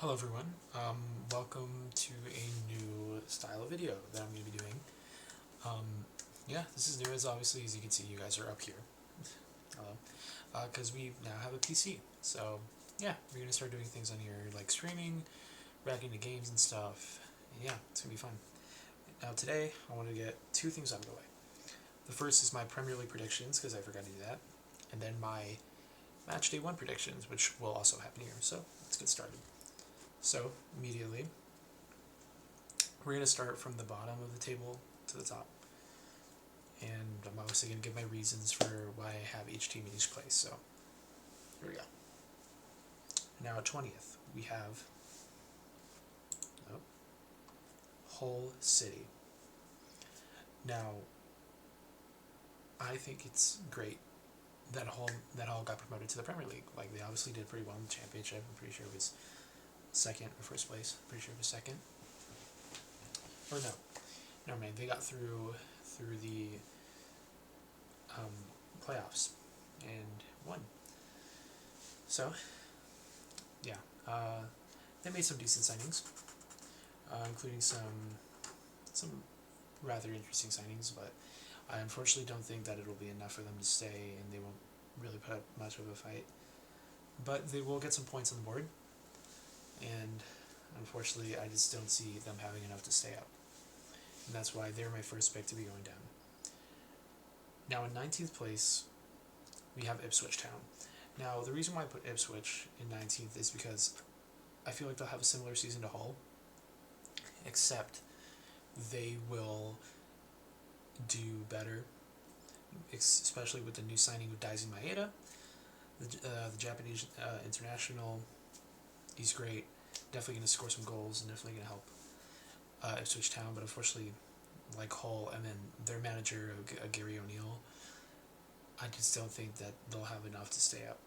Hello everyone, welcome to a new style of video that I'm going to be doing. Um, yeah, this is new as obviously as you can see you guys are up here. Hello. Because we now have a PC. So yeah, we're going to start doing things on here like streaming, reacting to games and stuff. Yeah, it's going to be fun. Now today I want to get two things out of the way. The first is my Premier League predictions because I forgot to do that. And then my Match Day 1 predictions, which will also happen here. So let's get started. So, immediately, we're going to start from the bottom of the table to the top. And I'm obviously going to give my reasons for why I have each team in each place. So, here we go. Now at 20th, we have Hull City. Now, I think it's great that Hull got promoted to the Premier League. Like, they obviously did pretty well in the Championship. I'm pretty sure it was second or first place. Pretty sure it was second. Or no, never mind. They got through the playoffs and won. So, yeah, they made some decent signings, including some rather interesting signings. But I unfortunately don't think that it'll be enough for them to stay, and they won't really put up much of a fight. But they will get some points on the board, and unfortunately, I just don't see them having enough to stay up. And that's why they're my first pick to be going down. Now in 19th place, we have Ipswich Town. Now the reason why I put Ipswich in 19th is because I feel like they'll have a similar season to Hull, except they will do better, especially with the new signing of Daisuke Maeda, the Japanese international. He's great, definitely going to score some goals and definitely going to help Ipswich Town, but unfortunately, like Hull and then their manager, Gary O'Neill, I just don't think that they'll have enough to stay up.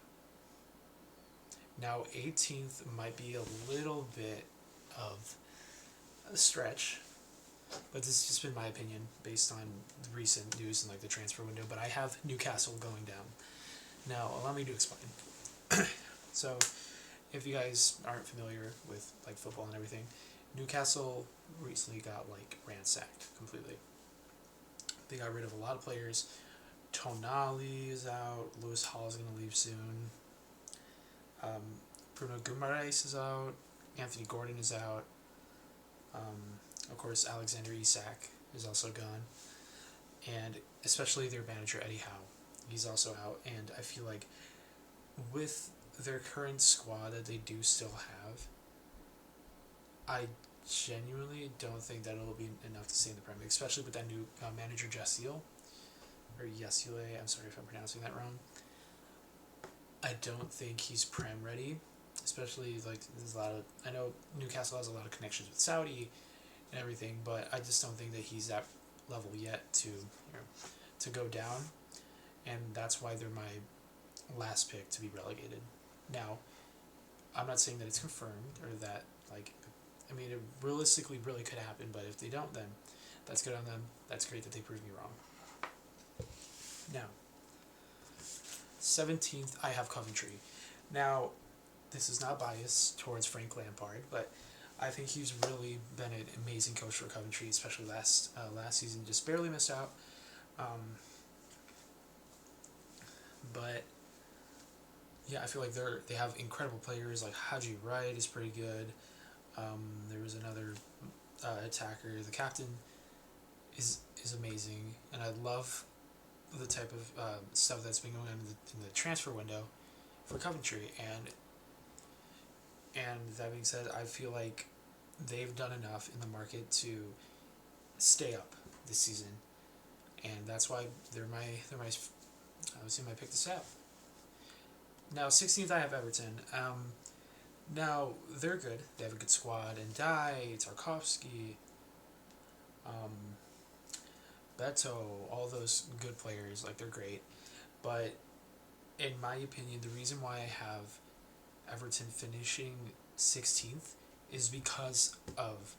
Now, 18th might be a little bit of a stretch, but this has just been my opinion based on the recent news and like the transfer window. But I have Newcastle going down. Now, allow me to explain. So, if you guys aren't familiar with like football and everything, Newcastle recently got like ransacked completely. They got rid of a lot of players. Tonali is out. Lewis Hall is going to leave soon. Bruno Guimaraes is out. Anthony Gordon is out. Of course, Alexander Isak is also gone. And especially their manager, Eddie Howe. He's also out. And I feel like with their current squad that they do still have, I genuinely don't think that it'll be enough to stay in the Premier League, especially with that new manager, Jasil. Or Yesule, I'm sorry if I'm pronouncing that wrong. I don't think he's Prem ready, especially like there's a lot of, I know Newcastle has a lot of connections with Saudi and everything, but I just don't think that he's that level yet to go down, and that's why they're my last pick to be relegated. Now, I'm not saying that it's confirmed or that like, I mean it realistically really could happen, but if they don't, then that's good on them. That's great that they proved me wrong. Now, 17th, I have Coventry. Now, this is not biased towards Frank Lampard, but I think he's really been an amazing coach for Coventry, especially last season. Just barely missed out. But yeah, I feel like they have incredible players. Like Haji Wright is pretty good. There was another attacker. The captain is amazing, and I love the type of stuff that's been going on in the transfer window for Coventry, and that being said, I feel like they've done enough in the market to stay up this season, and that's why they're my obviously my pick to stay up. Now 16th I have Everton. Now they're good. They have a good squad, and Tarkovsky, Beto, all those good players, like they're great. But in my opinion, the reason why I have Everton finishing 16th is because of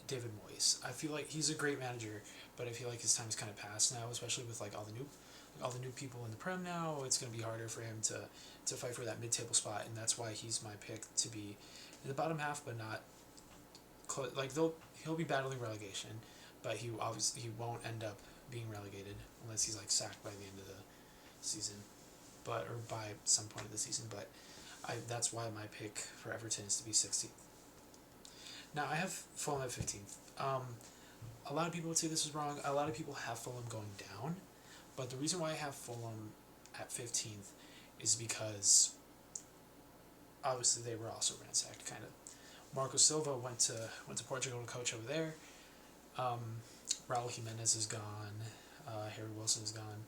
David Moyes. I feel like he's a great manager, but I feel like his time is kind of past now, especially with like all the new people in the Prem now, it's going to be harder for him to fight for that mid-table spot, and that's why he's my pick to be in the bottom half, but not like he'll be battling relegation, but he won't end up being relegated unless he's like sacked by the end of the season, or by some point of the season. But that's why my pick for Everton is to be 16th. Now I have Fulham at 15th. A lot of people would say this is wrong. A lot of people have Fulham going down, but the reason why I have Fulham at 15th is because obviously they were also ransacked, kind of. Marco Silva went to Portugal to coach over there. Raul Jimenez is gone. Harry Wilson is gone.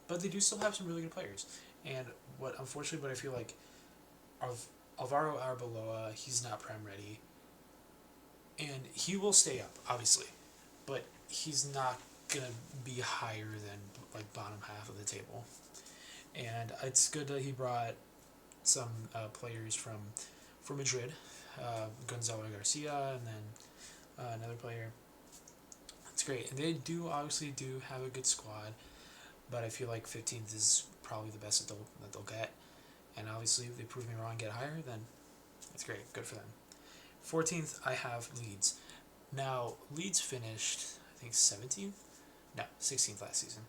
But they do still have some really good players. And what I feel like Alvaro Arbeloa, he's not Prem ready. And he will stay up, obviously. But he's not going to be higher than like bottom half of the table. And it's good that he brought some players from Madrid, Gonzalo Garcia, and then another player. It's great. And they obviously have a good squad, but I feel like 15th is probably the best that they'll get. And obviously, if they prove me wrong, get higher, then it's great. Good for them. 14th, I have Leeds. Now, Leeds finished, I think, 17th? No, 16th last season,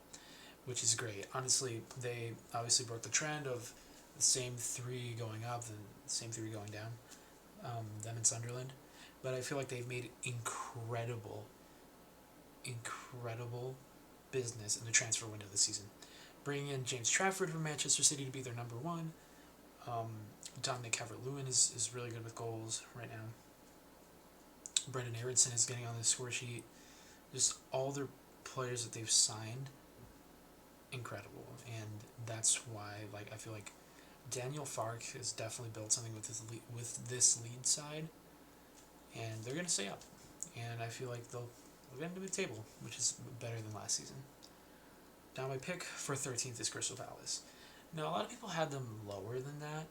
which is great. Honestly, they obviously broke the trend of the same three going up and the same three going down, them and Sunderland. But I feel like they've made incredible business in the transfer window this season. Bringing in James Trafford from Manchester City to be their number one. Dominic Calvert-Lewin is really good with goals right now. Brendan Aronson is getting on the score sheet. Just all their players that they've signed, incredible. And that's why I feel like Daniel Fark has definitely built something with this lead side, and they're going to stay up. And I feel like they'll get into the table, which is better than last season. Now my pick for 13th is Crystal Palace. Now a lot of people had them lower than that,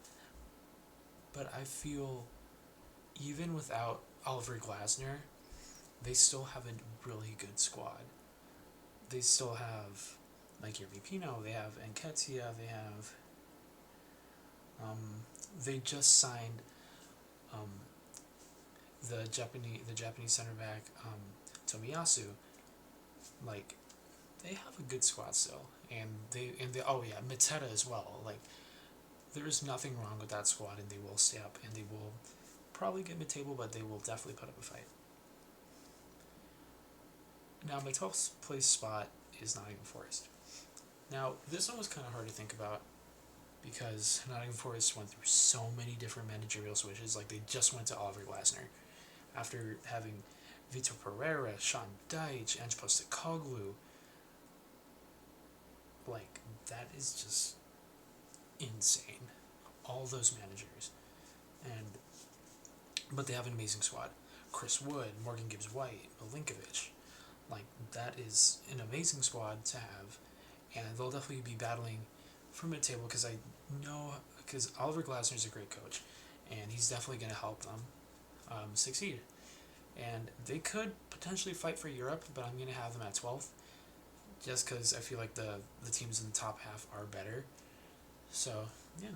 but I feel even without Oliver Glasner, they still have a really good squad. They still have like Yerby Pino, they have Nketiah, they just signed the Japanese center back Tomiyasu. Like, they have a good squad still, and Mateta as well. Like, there is nothing wrong with that squad, and they will stay up, and they will probably get mid-table, but they will definitely put up a fight. Now my 12th place spot is Nottingham Forest. Now this one was kind of hard to think about because Nottingham Forest went through so many different managerial switches. Like, they just went to Oliver Glasner after having Vitor Pereira, Sean Dyche, Ange Postecoglou. Like, that is just insane. All those managers. But they have an amazing squad. Chris Wood, Morgan Gibbs-White, Milinkovic. Like, that is an amazing squad to have. And they'll definitely be battling for mid-table because Oliver Glasner is a great coach. And he's definitely going to help them succeed. And they could potentially fight for Europe, but I'm going to have them at 12th. Just because I feel like the teams in the top half are better. So, yeah.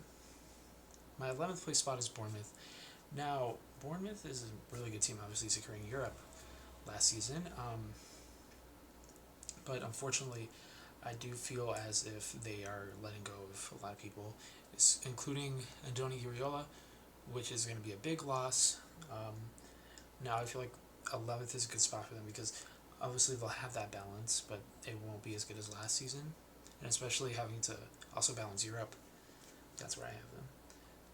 My 11th place spot is Bournemouth. Now, Bournemouth is a really good team, obviously securing Europe last season. But unfortunately, I do feel as if they are letting go of a lot of people, including Andoni Iraola, which is going to be a big loss. Now, I feel like 11th is a good spot for them because obviously they'll have that balance, but it won't be as good as last season. And especially having to also balance Europe, that's where I have them.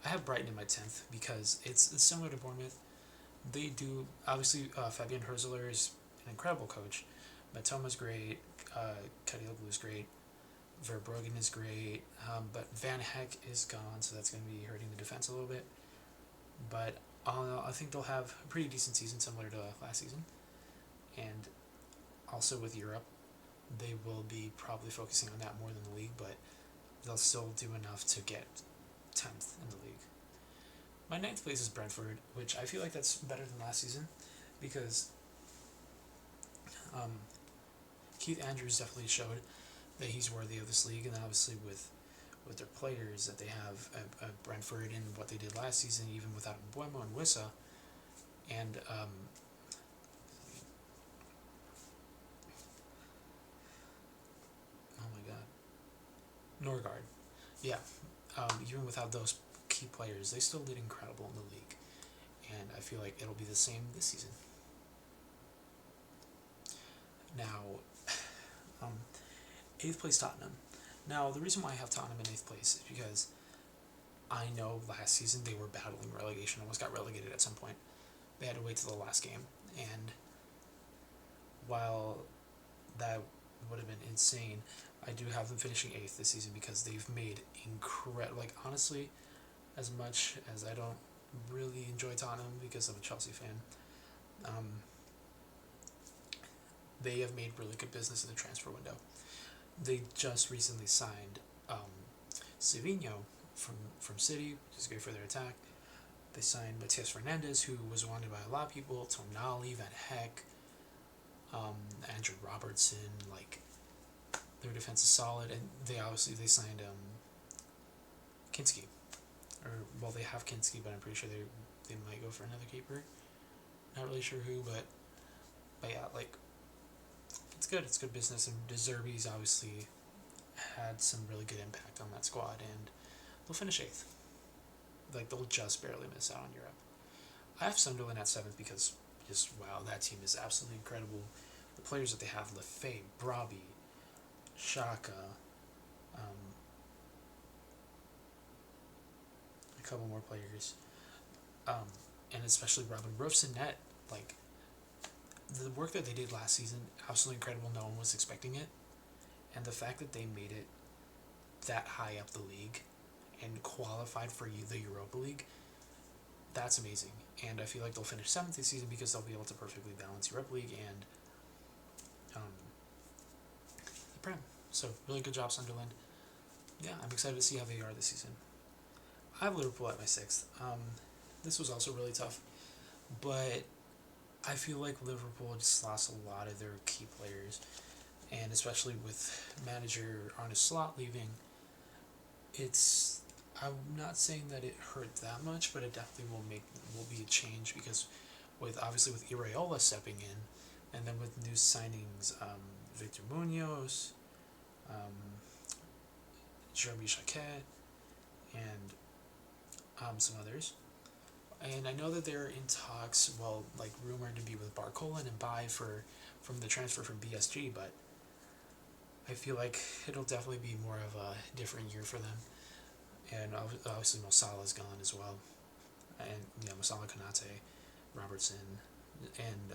I have Brighton in my 10th because it's similar to Bournemouth. They do, obviously, Fabian Hürzeler is an incredible coach. Matoma's great, Kadioglu is great, Verbruggen is great, but Van Heck is gone, so that's going to be hurting the defense a little bit. But I think they'll have a pretty decent season similar to last season. And also with Europe, they will be probably focusing on that more than the league, but they'll still do enough to get 10th in the league. My 9th place is Brentford, which I feel like that's better than last season because Keith Andrews definitely showed that he's worthy of this league, and obviously with their players that they have at Brentford and what they did last season, even without Mbuemo and Wissa, and oh my God, Norgard, yeah, even without those key players, they still did incredible in the league, and I feel like it'll be the same this season. Now, um, eighth place Tottenham. Now, the reason why I have Tottenham in eighth place is because I know last season they were battling relegation, almost got relegated at some point. They had to wait till the last game, and while that would have been insane, I do have them finishing eighth this season because they've made incredible. Like honestly, as much as I don't really enjoy Tottenham because I'm a Chelsea fan, um, they have made really good business in the transfer window. They just recently signed Savinho from City, which is great for their attack. They signed Matias Fernandez, who was wanted by a lot of people. Tonali, Van Heck, Andrew Robertson. Like their defense is solid, and they signed Kinski, or well they have Kinski, but I'm pretty sure they might go for another keeper. Not really sure who, but yeah, like it's good. It's good business, and De Zerbi's obviously had some really good impact on that squad, and they'll finish eighth. Like they'll just barely miss out on Europe. I have Sunderland at seventh because just wow, that team is absolutely incredible. The players that they have: Lefebvre, Brabi, Shaka, a couple more players, and especially Robin Roofs and net. Like the work that they did last season, absolutely incredible. No one was expecting it, and the fact that they made it that high up the league and qualified for the Europa League, that's amazing. And I feel like they'll finish seventh this season because they'll be able to perfectly balance Europa League and the Prem. So really good job, Sunderland. Yeah, I'm excited to see how they are this season. I have Liverpool at my sixth. This was also really tough, but I feel like Liverpool just lost a lot of their key players, and especially with manager Arne Slot leaving, I'm not saying that it hurt that much, but it definitely will be a change because with Iraola stepping in, and then with new signings, Victor Munoz, Jeremy Jacquet, and some others. And I know that they're in talks, well, like rumored to be with Barcola and buy from the transfer from BSG, but I feel like it'll definitely be more of a different year for them. And obviously Mo Salah's gone as well, and Mo Salah, Konate, Robertson, and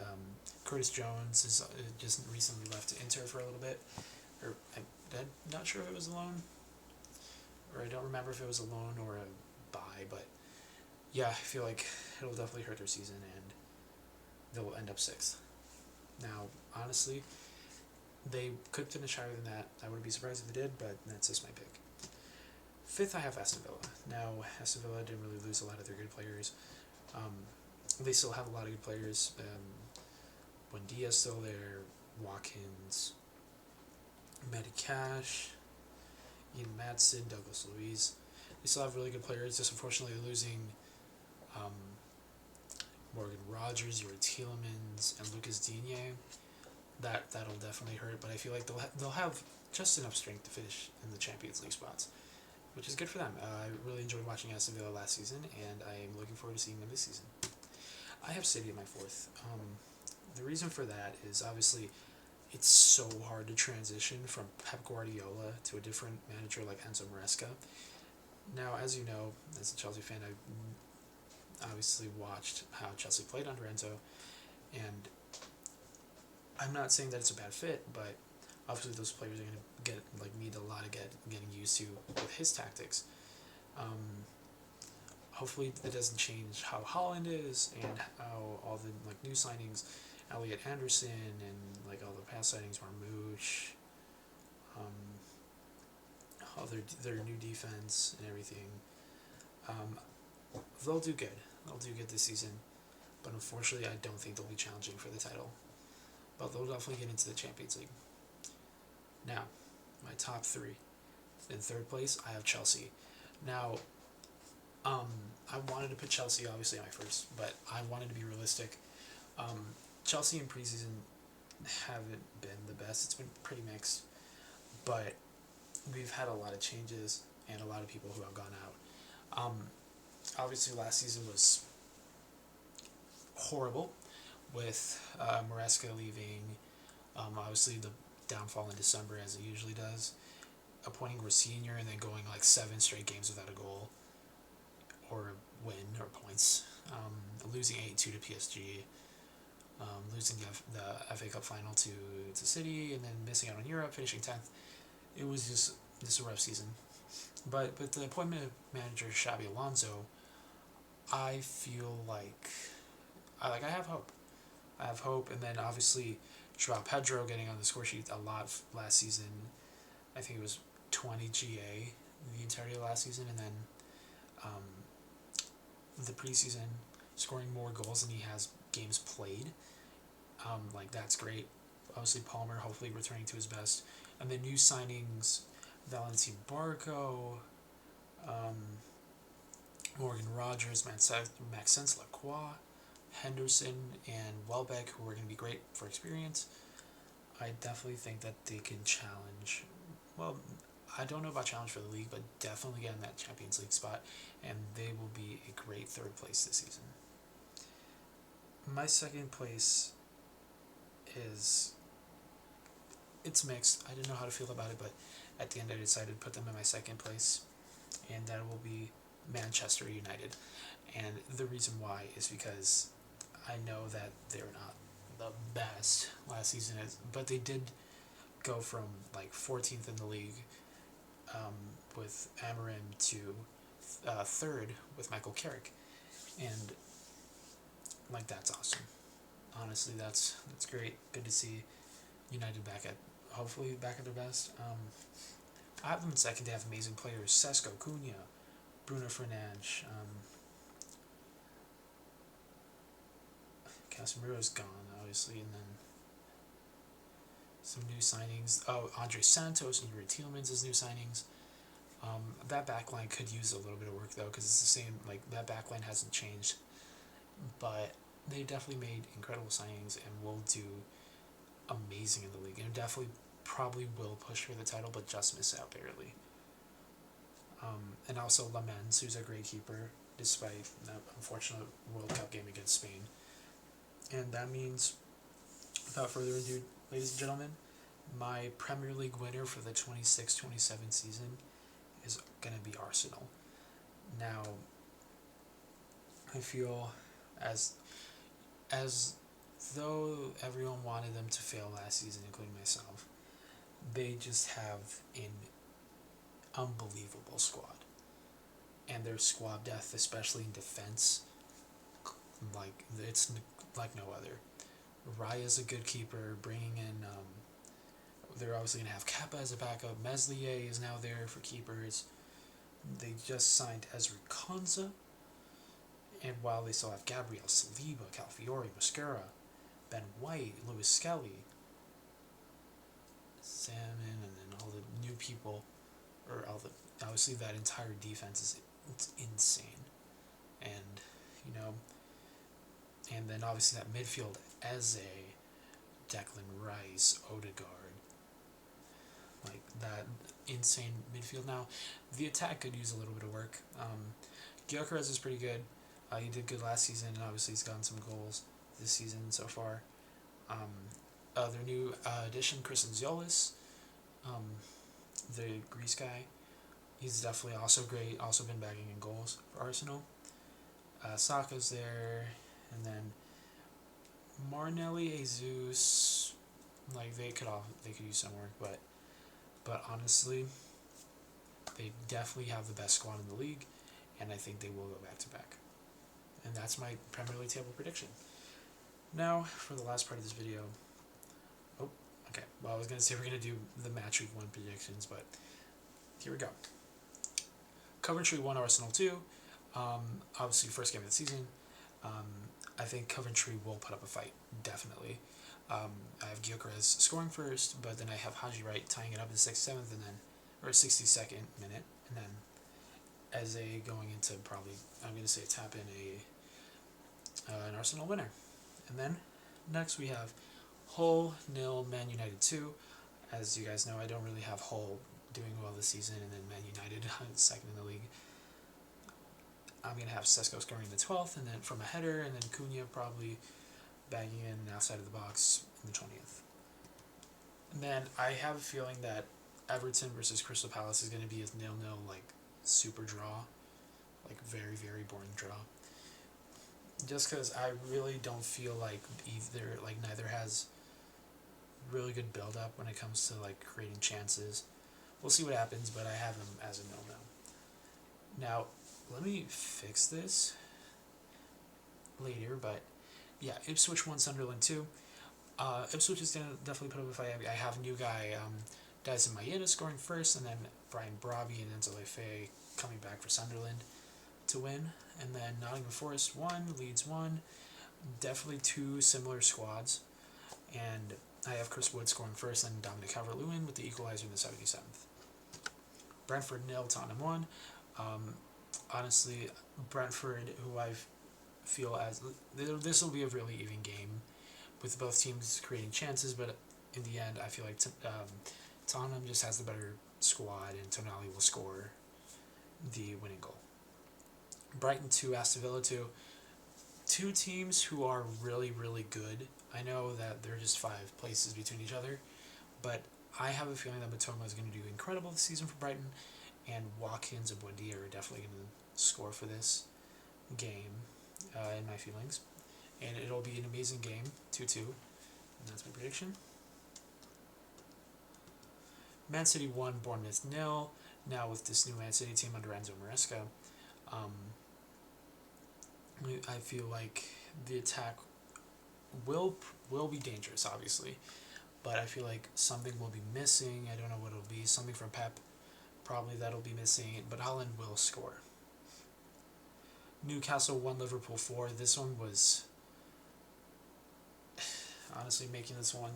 Curtis Jones is just recently left to Inter for a little bit. Or I'm not sure if it was a loan, or I don't remember if it was a loan or a buy, but yeah, I feel like it'll definitely hurt their season, and they'll end up sixth. Now, honestly, they could finish higher than that. I wouldn't be surprised if they did, but that's just my pick. Fifth, I have Aston Villa. Now, Aston Villa didn't really lose a lot of their good players. They still have a lot of good players. Buendia's still there, Watkins, Matty Cash, Ian Madsen, Douglas Luiz. They still have really good players. Just unfortunately losing Morgan Rogers, Yuri Tielemans, and Lucas Digne. That'll definitely hurt, but I feel like they'll have just enough strength to finish in the Champions League spots, which is good for them. I really enjoyed watching Aston Villa last season, and I am looking forward to seeing them this season. I have City at my fourth. The reason for that is obviously it's so hard to transition from Pep Guardiola to a different manager like Enzo Maresca. Now, as you know, as a Chelsea fan, I obviously watched how Chelsea played under Enzo, and I'm not saying that it's a bad fit, but obviously those players are going to need a lot of getting used to with his tactics. Hopefully that doesn't change how Holland is and how all the new signings, Elliot Anderson and all the past signings, Marmouche, all their new defense and everything. They'll do good. They'll do good this season, but unfortunately I don't think they'll be challenging for the title. But they'll definitely get into the Champions League. Now, my top three. In third place, I have Chelsea. Now, I wanted to put Chelsea obviously on my first, but I wanted to be realistic. Chelsea in preseason haven't been the best. It's been pretty mixed, but we've had a lot of changes and a lot of people who have gone out. Obviously, last season was horrible with Maresca leaving. Obviously, the downfall in December, as it usually does. Appointing Senior and then going like 7 straight games without a goal or a win or points. Losing 8-2 to PSG. Losing the FA Cup final to City and then missing out on Europe, finishing 10th. It was just a rough season. But with the appointment of manager Xabi Alonso, I feel like I have hope. I have hope, and then obviously Joao Pedro getting on the score sheet a lot last season. I think it was 20 GA the entirety of last season, and then the preseason scoring more goals than he has games played. That's great. Obviously Palmer hopefully returning to his best, and then new signings: Valentin Barco, Morgan Rogers, Maxence Lacroix, Henderson, and Welbeck, who are going to be great for experience. I definitely think that they can challenge. Well, I don't know about challenge for the league, but definitely get in that Champions League spot, and they will be a great third place this season. My second place it's mixed. I didn't know how to feel about it, but at the end I decided to put them in my second place, and that will be Manchester United. And the reason why is because I know that they're not the best last season, but they did go from 14th in the league with Amorim to third with Michael Carrick, and that's awesome. Honestly, that's great. Good to see United hopefully back at their best. I have them in second. They have amazing players: Sesko, Cunha, Bruno Fernandes. Casemiro's gone, obviously, and then some new signings. Oh, Andre Santos and Yuri Tielemans as new signings. That backline could use a little bit of work, though, because it's the same, that backline hasn't changed. But they definitely made incredible signings and will do amazing in the league. And definitely probably will push for the title, but just miss out barely. And also Lamens, who's a great keeper, despite that unfortunate World Cup game against Spain. And that means, without further ado, ladies and gentlemen, my Premier League winner for the 26-27 season is going to be Arsenal. Now, I feel as though everyone wanted them to fail last season, including myself. They just have an unbelievable squad. And their squad depth, especially in defense, it's like no other. Raya's a good keeper, bringing in, they're obviously going to have Kepa as a backup. Meslier is now there for keepers. They just signed Ezri Konsa, and while they still have Gabriel Saliba, Calafiori, Mosquera, Ben White, Lewis Skelly, Salmon, and then all the new people, obviously that entire defense it's insane. And, and then obviously that midfield: Eze, Declan Rice, Odegaard, that insane midfield. Now, the attack could use a little bit of work. Gyökeres is pretty good. He did good last season, and obviously he's gotten some goals this season so far. Their new addition, Christian Ziolis, the Greece guy, he's definitely also great. Also been bagging in goals for Arsenal. Saka's there, and then Martinelli, Jesus, they could use some work, but honestly, they definitely have the best squad in the league, and I think they will go back to back. And that's my Premier League table prediction. Now, for the last part of this video, okay, well, I was going to say we're going to do the match week 1 predictions, but here we go. Coventry 1, Arsenal 2. Obviously, first game of the season. I think Coventry will put up a fight, definitely. I have Gyökeres scoring first, but then I have Haji Wright tying it up in the 67th and then, or 62nd minute, and then Eze going into probably, I'm going to say tap in an Arsenal winner. And then next we have Hull 0, Man United 2. As you guys know, I don't really have Hull doing well this season, and then Man United second in the league. I'm going to have Sesko scoring in the 12th, and then from a header, and then Cunha probably bagging in outside of the box in the 20th. And then I have a feeling that Everton versus Crystal Palace is going to be a 0-0, like, super draw. Like, very, very boring draw. Just because I really don't feel like neither has really good build-up when it comes to, like, creating chances. We'll see what happens, but I have them as a 0-0. Now, let me fix this later, but yeah, Ipswich won Sunderland 2. Ipswich is going to definitely put up a fight. I have new guy Dyson Maeda scoring first, and then Brian Brobby and Enzo Lefe coming back for Sunderland to win. And then Nottingham Forest 1, Leeds 1. Definitely two similar squads. And I have Chris Wood scoring first, and Dominic Calvert-Lewin with the equalizer in the 77th. Brentford 0, Tottenham 1. Honestly, Brentford, who I feel as this will be a really even game, with both teams creating chances, but in the end, I feel like Tottenham just has the better squad, and Tonali will score the winning goal. Brighton 2, Aston Villa 2. Two teams who are really, really good. I know that they're just 5 places between each other, but I have a feeling that Matoma is going to do incredible this season for Brighton, and Watkins and Buendia are definitely going to score for this game, in my feelings. And it'll be an amazing game, 2-2, and that's my prediction. Man City 1, Bournemouth 0. Now with this new Man City team under Enzo Maresca, I feel like the attack will be dangerous, obviously, but I feel like something will be missing. I don't know what it'll be. Something from Pep, probably that'll be missing, but Haaland will score. Newcastle 1, Liverpool 4. This one was, honestly, making this one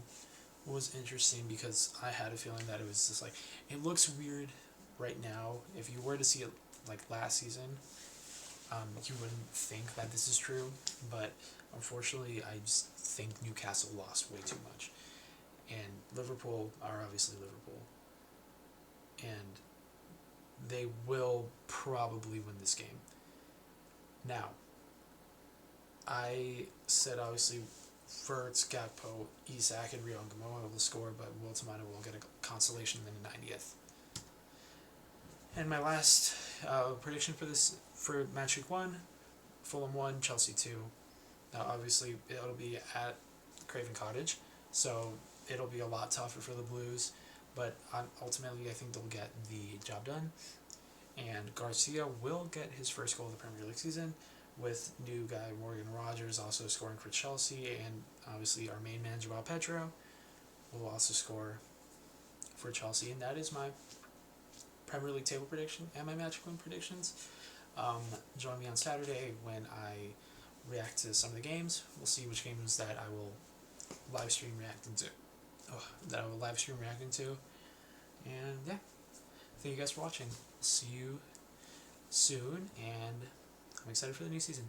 was interesting because I had a feeling that it was just like, it looks weird right now. If you were to see it like last season, you wouldn't think that this is true, but unfortunately I just think Newcastle lost way too much, and Liverpool are obviously Liverpool, and they will probably win this game. Now, I said obviously Verts, Gakpo, Isak, and Ryan Gamoa will score, but Will Tamana will get a consolation in the 90th. And my last prediction for match week 1, Fulham 1, Chelsea 2. Now, obviously, it'll be at Craven Cottage, so it'll be a lot tougher for the Blues, but ultimately I think they'll get the job done. And Garcia will get his first goal of the Premier League season, with new guy Morgan Rogers also scoring for Chelsea, and obviously our main man Joao Pedro will also score for Chelsea, and that is my Premier League table prediction and my match win predictions. Join me on Saturday when I react to some of the games. We'll see which games that I will live stream reacting to. And yeah, thank you guys for watching. See you soon, and I'm excited for the new season.